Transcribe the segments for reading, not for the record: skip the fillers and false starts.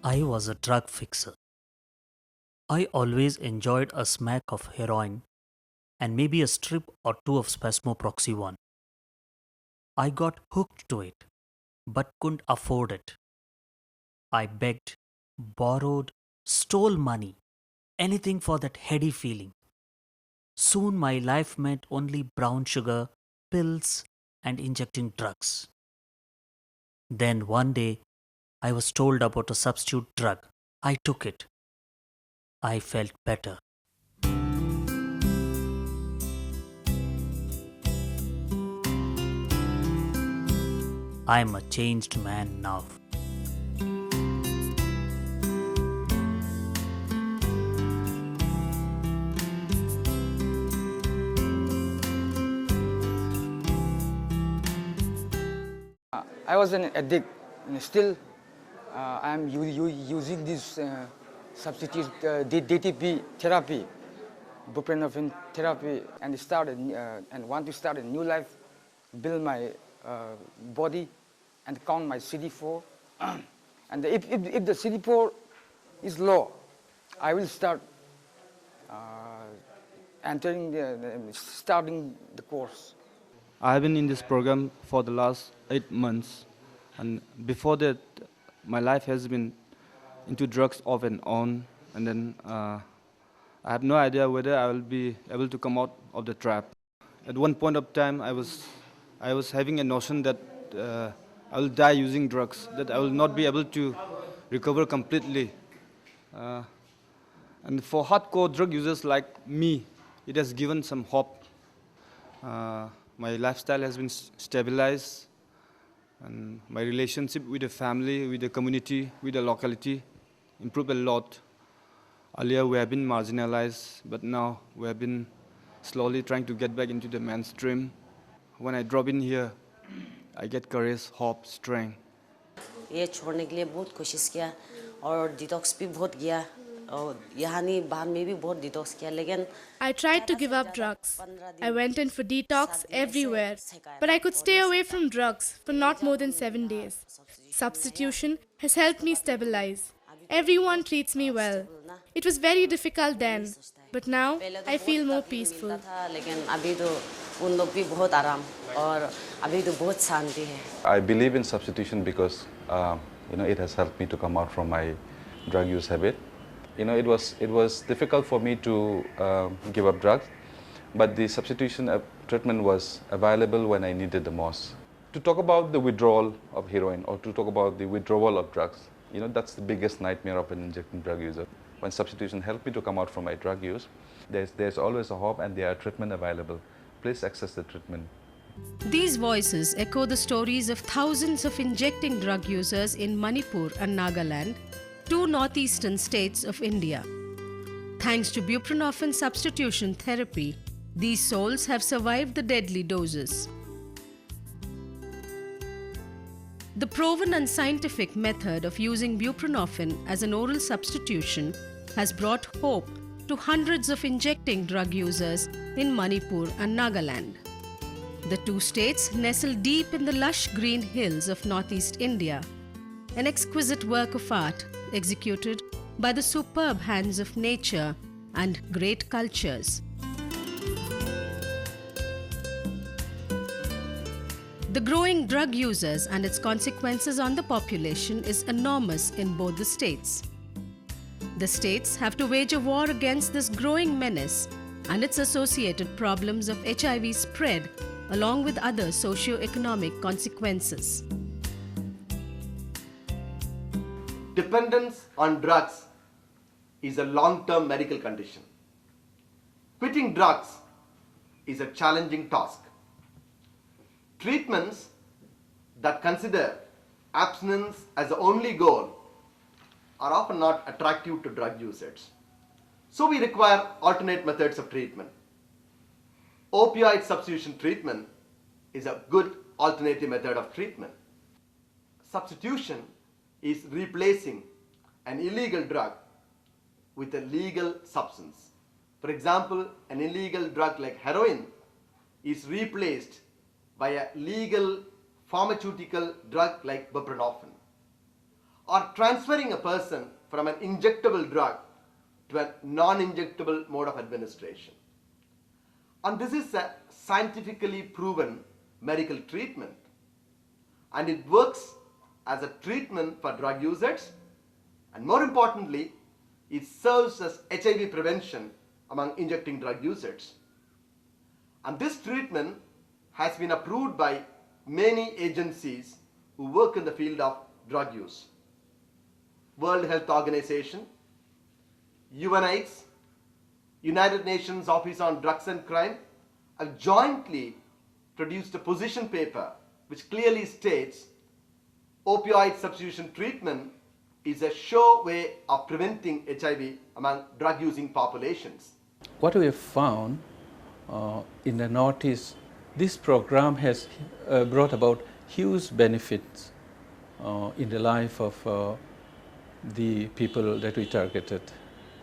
I was a drug fixer. I always enjoyed a smack of heroin and maybe a strip or two of Spasmoproxy 1. I got hooked to it, but couldn't afford it. I begged, borrowed, stole money, anything for that heady feeling. Soon my life meant only brown sugar, pills, and injecting drugs. Then one day, I was told about a substitute drug. I took it. I felt better. I'm a changed man now. I was an addict, and still I'm using this substitute DTP therapy, buprenorphine therapy, and and want to start a new life, build my body, and count my CD4. And if the CD4 is low, I will start starting the course. I've been in this program for the last 8 months, and before that, my life has been into drugs off and on, and then I have no idea whether I will be able to come out of the trap. At one point of time, I was having a notion that I will die using drugs, that I will not be able to recover completely. Uh, and for hardcore drug users like me, it has given some hope. My lifestyle has been stabilized, and my relationship with the family, with the community, with the locality improved a lot. Earlier we have been marginalized, but now we have been slowly trying to get back into the mainstream. When I drop in here, I get courage, hope, strength. ये छोड़ने के लिए बहुत कोशिश किया और detox भी बहुत किया और यहाँ नहीं बाहर में भी बहुत डिटॉक्स किया लेकिन I tried to give up drugs. I went in for detox everywhere, but I could stay away from drugs for not more than 7 days. Substitution has helped me stabilize. Everyone treats me well. It was very difficult then, but now I feel more peaceful. लेकिन अभी तो उन लोग भी बहुत आराम और अभी तो बहुत शांति है. I believe in substitution because it has helped me to come out from my drug use habit. It was difficult for me to give up drugs, but the substitution treatment was available when I needed the most. To talk about the withdrawal of heroin or to talk about the withdrawal of drugs, that's the biggest nightmare of an injecting drug user. When substitution helped me to come out from my drug use, there's always a hope and there are treatment available. Please access the treatment. These voices echo the stories of thousands of injecting drug users in Manipur and Nagaland, two northeastern states of India. Thanks to buprenorphine substitution therapy, these souls have survived the deadly doses. The proven and scientific method of using buprenorphine as an oral substitution has brought hope to hundreds of injecting drug users in Manipur and Nagaland. The two states nestle deep in the lush green hills of northeast India, an exquisite work of art executed by the superb hands of nature and great cultures. The growing drug users and its consequences on the population is enormous in both the states. The states have to wage a war against this growing menace and its associated problems of HIV spread, along with other socio-economic consequences. Dependence on drugs is a long-term medical condition. Quitting drugs is a challenging task. Treatments that consider abstinence as the only goal are often not attractive to drug users. So we require alternate methods of treatment. Opioid substitution treatment is a good alternative method of treatment. Substitution is replacing an illegal drug with a legal substance. For example, an illegal drug like heroin is replaced by a legal pharmaceutical drug like buprenorphine. or transferring a person from an injectable drug to a non-injectable mode of administration. And this is a scientifically proven medical treatment, and it works as a treatment for drug users, and more importantly, it serves as HIV prevention among injecting drug users. And this treatment has been approved by many agencies who work in the field of drug use. World Health Organization, UNAIDS, United Nations Office on Drugs and Crime have jointly produced a position paper which clearly states opioid substitution treatment is a sure way of preventing HIV among drug-using populations. What we have found in the Northeast, this program has brought about huge benefits in the life of the people that we targeted.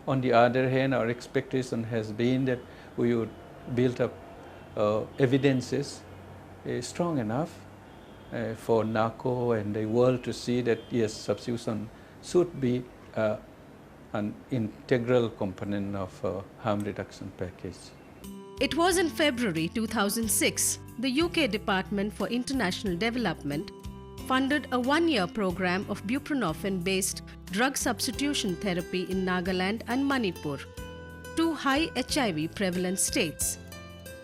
On the other hand, our expectation has been that we would build up evidences strong enough for NACO and the world to see that yes, substitution should be an integral component of harm reduction package. It was in February 2006, the UK Department for International Development funded a one-year program of buprenorphine-based drug substitution therapy in Nagaland and Manipur, two high HIV prevalent states.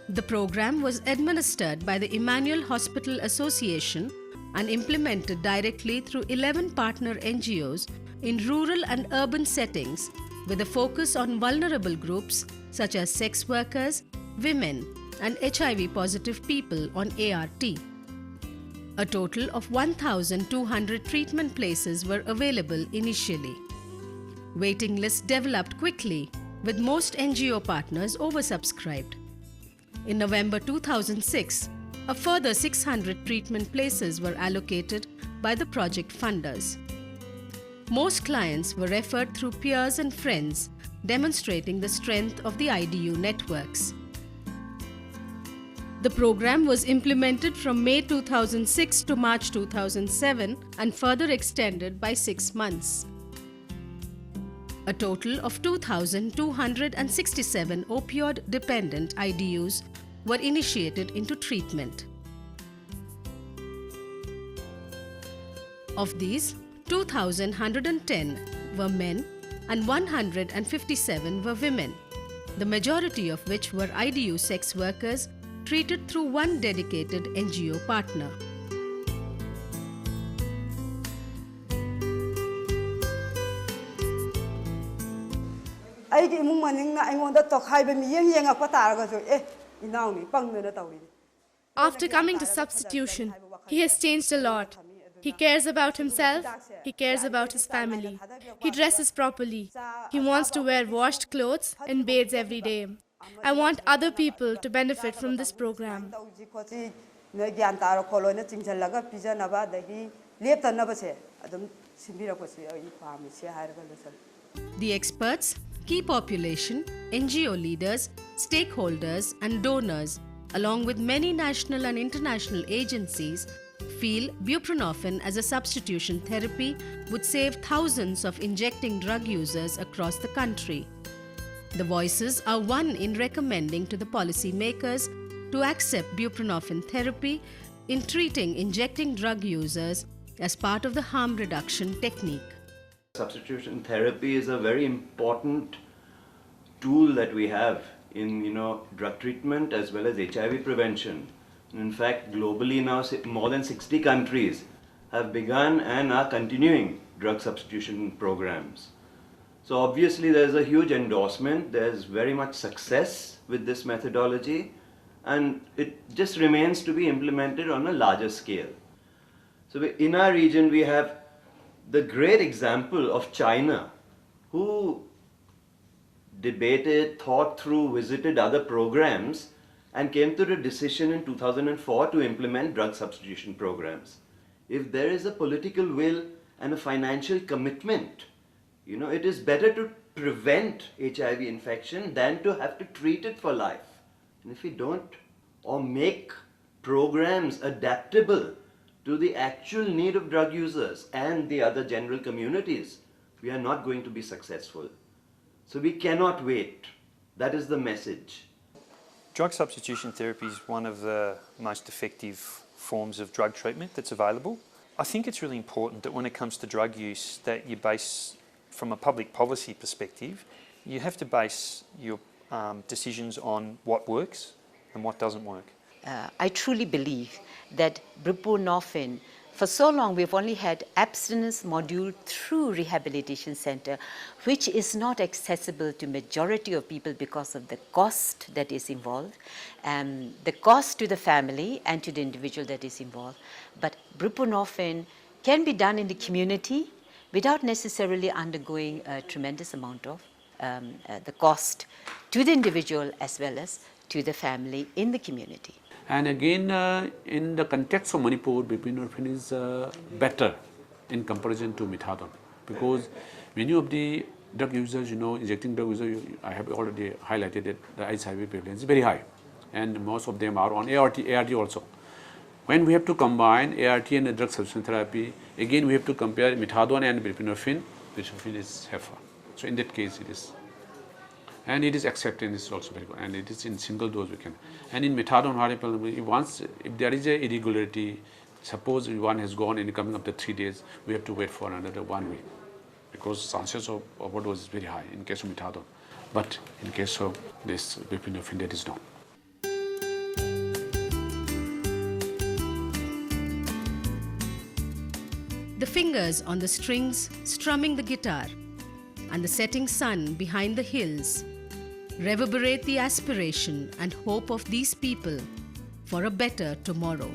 The program was administered by the Emmanuel Hospital Association and implemented directly through 11 partner NGOs in rural and urban settings with a focus on vulnerable groups such as sex workers, women, and HIV-positive people on ART. A total of 1,200 treatment places were available initially. Waiting lists developed quickly, with most NGO partners oversubscribed. In November 2006, a further 600 treatment places were allocated by the project funders. Most clients were referred through peers and friends, demonstrating the strength of the IDU networks. The program was implemented from May 2006 to March 2007 and further extended by 6 months. A total of 2,267 opioid-dependent IDUs were initiated into treatment. Of these, 2,110 were men and 157 were women, the majority of which were IDU sex workers treated through one dedicated NGO partner. After coming to substitution, he has changed a lot. He cares about himself, he cares about his family. He dresses properly. He wants to wear washed clothes and bathes every day. I want other people to benefit from this program. The experts, key population, NGO leaders, stakeholders, and donors, along with many national and international agencies, feel buprenorphine as a substitution therapy would save thousands of injecting drug users across the country. The voices are one in recommending to the policymakers to accept buprenorphine therapy in treating injecting drug users as part of the harm reduction technique. Substitution therapy is a very important tool that we have in drug treatment as well as HIV prevention. In fact, globally now more than 60 countries have begun and are continuing drug substitution programs. So obviously there's a huge endorsement, there's very much success with this methodology, and it just remains to be implemented on a larger scale. So in our region we have the great example of China, who debated, thought through, visited other programs and came to the decision in 2004 to implement drug substitution programs. If there is a political will and a financial commitment, it is better to prevent HIV infection than to have to treat it for life. And if we don't, or make programs adaptable to the actual need of drug users and the other general communities, we are not going to be successful. So we cannot wait. That is the message. Drug substitution therapy is one of the most effective forms of drug treatment that's available. I think it's really important that when it comes to drug use that you base, from a public policy perspective, you have to base your decisions on what works and what doesn't work. I truly believe that buprenorphine, for so long we've only had abstinence module through rehabilitation center, which is not accessible to majority of people because of the cost that is involved, the cost to the family and to the individual that is involved. But buprenorphine can be done in the community without necessarily undergoing a tremendous amount of the cost to the individual as well as to the family in the community. And again, in the context of Manipur, buprenorphine is better in comparison to methadone, because many of the drug users, injecting drug users, I have already highlighted that the HIV prevalence is very high, and most of them are on ART also. When we have to combine ART and drug substitution therapy, again we have to compare methadone and buprenorphine. Buprenorphine is safer. So in that case, it is. And it is acceptance is also very good, and it is in single dose we can. And in methadone, what happens, if there is a irregularity, suppose one has gone and coming up to 3 days, we have to wait for another 1 week, because chances of overdose is very high in case of methadone. But in case of this buprenorphine, that is not. The fingers on the strings strumming the guitar and the setting sun behind the hills reverberate the aspiration and hope of these people for a better tomorrow.